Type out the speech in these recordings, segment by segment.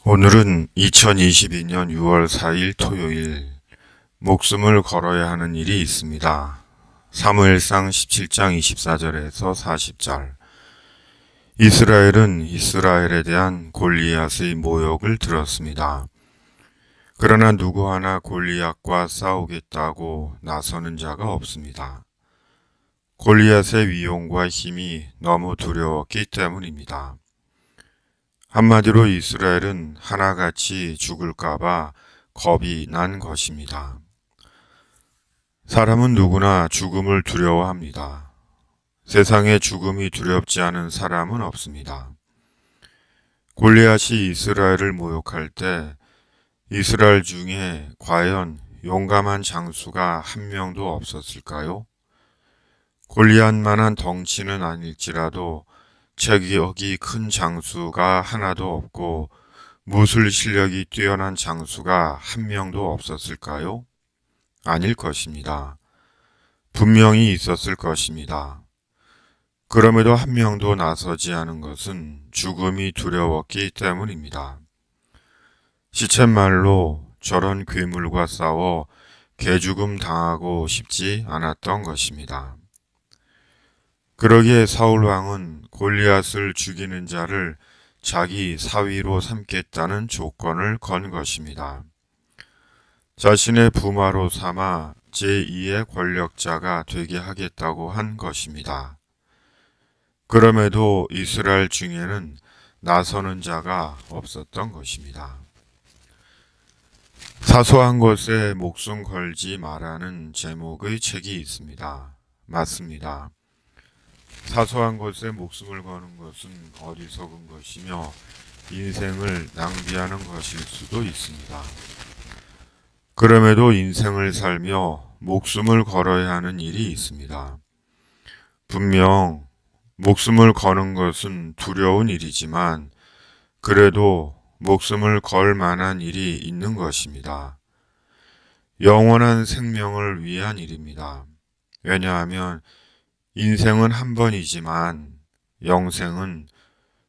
오늘은 2022년 6월 4일 토요일, 목숨을 걸어야 하는 일이 있습니다. 사무엘상 17장 24절에서 40절. 이스라엘은 이스라엘에 대한 골리앗의 모욕을 들었습니다. 그러나 누구 하나 골리앗과 싸우겠다고 나서는 자가 없습니다. 골리앗의 위용과 힘이 너무 두려웠기 때문입니다. 한마디로 이스라엘은 하나같이 죽을까봐 겁이 난 것입니다. 사람은 누구나 죽음을 두려워합니다. 세상에 죽음이 두렵지 않은 사람은 없습니다. 골리앗이 이스라엘을 모욕할 때 이스라엘 중에 과연 용감한 장수가 한 명도 없었을까요? 골리앗만한 덩치는 아닐지라도 체격이 큰 장수가 하나도 없고 무술 실력이 뛰어난 장수가 한 명도 없었을까요? 아닐 것입니다. 분명히 있었을 것입니다. 그럼에도 한 명도 나서지 않은 것은 죽음이 두려웠기 때문입니다. 시쳇말로 저런 괴물과 싸워 개죽음 당하고 싶지 않았던 것입니다. 그러기에 사울 왕은 골리앗을 죽이는 자를 자기 사위로 삼겠다는 조건을 건 것입니다. 자신의 부마로 삼아 제2의 권력자가 되게 하겠다고 한 것입니다. 그럼에도 이스라엘 중에는 나서는 자가 없었던 것입니다. 사소한 것에 목숨 걸지 말라는 제목의 책이 있습니다. 맞습니다. 사소한 것에 목숨을 거는 것은 어리석은 것이며 인생을 낭비하는 것일 수도 있습니다. 그럼에도 인생을 살며 목숨을 걸어야 하는 일이 있습니다. 분명 목숨을 거는 것은 두려운 일이지만 그래도 목숨을 걸 만한 일이 있는 것입니다. 영원한 생명을 위한 일입니다. 왜냐하면 인생은 한 번이지만 영생은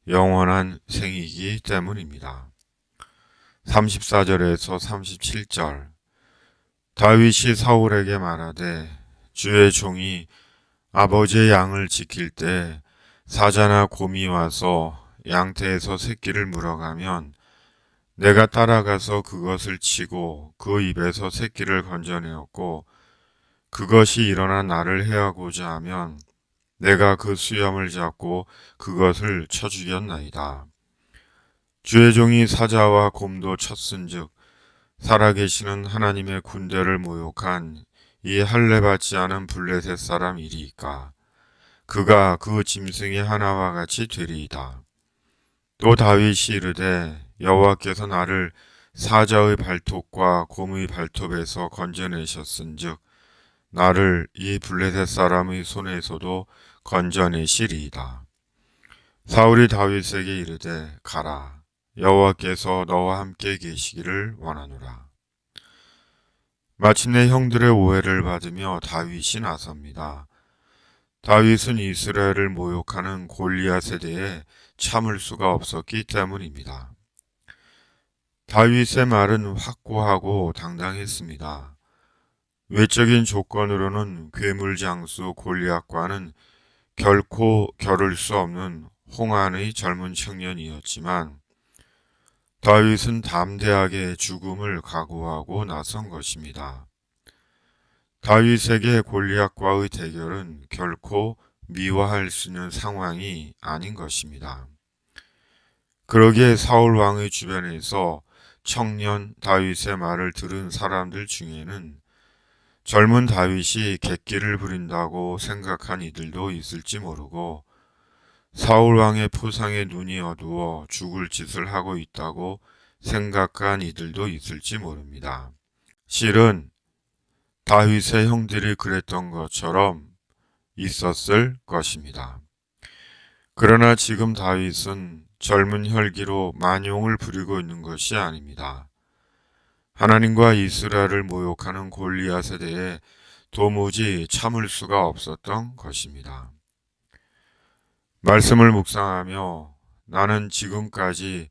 영원한 생이기 때문입니다. 34절에서 37절. 다윗이 사울에게 말하되 주의 종이 아버지의 양을 지킬 때 사자나 곰이 와서 양태에서 새끼를 물어가면 내가 따라가서 그것을 치고 그 입에서 새끼를 건져내었고 그것이 일어나 나를 해하고자 하면 내가 그 수염을 잡고 그것을 쳐 죽였나이다. 주의 종이 사자와 곰도 쳤은즉 살아계시는 하나님의 군대를 모욕한 이 할례받지 않은 블레셋 사람 이리이까. 그가 그 짐승의 하나와 같이 되리이다. 또 다윗이 이르되 여호와께서 나를 사자의 발톱과 곰의 발톱에서 건져내셨은즉 나를 이 블레셋 사람의 손에서도 건져내시리이다. 사울이 다윗에게 이르되 가라. 여호와께서 너와 함께 계시기를 원하노라. 마침내 형들의 오해를 받으며 다윗이 나섭니다. 다윗은 이스라엘을 모욕하는 골리앗에 대해 참을 수가 없었기 때문입니다. 다윗의 말은 확고하고 당당했습니다. 외적인 조건으로는 괴물장수 골리앗과는 결코 겨룰 수 없는 홍한의 젊은 청년이었지만 다윗은 담대하게 죽음을 각오하고 나선 것입니다. 다윗에게 골리앗과의 대결은 결코 미워할 수 있는 상황이 아닌 것입니다. 그러기에 사울 왕의 주변에서 청년 다윗의 말을 들은 사람들 중에는 젊은 다윗이 객기를 부린다고 생각한 이들도 있을지 모르고 사울 왕의 포상에 눈이 어두워 죽을 짓을 하고 있다고 생각한 이들도 있을지 모릅니다. 실은 다윗의 형들이 그랬던 것처럼 있었을 것입니다. 그러나 지금 다윗은 젊은 혈기로 만용을 부리고 있는 것이 아닙니다. 하나님과 이스라엘을 모욕하는 골리앗에 대해 도무지 참을 수가 없었던 것입니다. 말씀을 묵상하며 나는 지금까지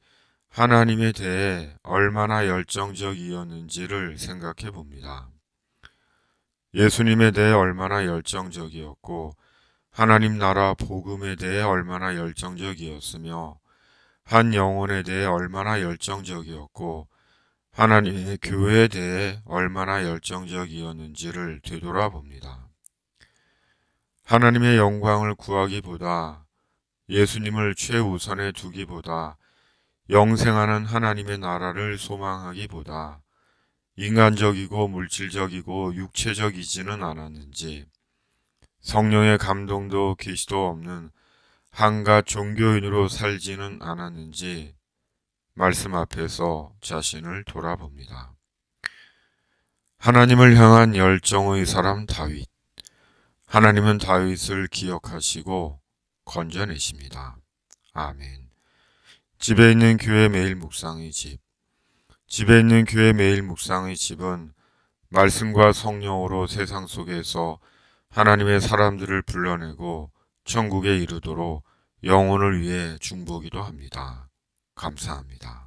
하나님에 대해 얼마나 열정적이었는지를 생각해 봅니다. 예수님에 대해 얼마나 열정적이었고 하나님 나라 복음에 대해 얼마나 열정적이었으며 한 영혼에 대해 얼마나 열정적이었고 하나님의 교회에 대해 얼마나 열정적이었는지를 되돌아봅니다. 하나님의 영광을 구하기보다 예수님을 최우선에 두기보다 영생하는 하나님의 나라를 소망하기보다 인간적이고 물질적이고 육체적이지는 않았는지 성령의 감동도 계시도 없는 한갓 종교인으로 살지는 않았는지 말씀 앞에서 자신을 돌아봅니다. 하나님을 향한 열정의 사람 다윗. 하나님은 다윗을 기억하시고 건져내십니다. 아멘. 집에 있는 교회 매일 묵상의 집. 집에 있는 교회 매일 묵상의 집은 말씀과 성령으로 세상 속에서 하나님의 사람들을 불러내고 천국에 이르도록 영혼을 위해 중보기도 합니다. 감사합니다.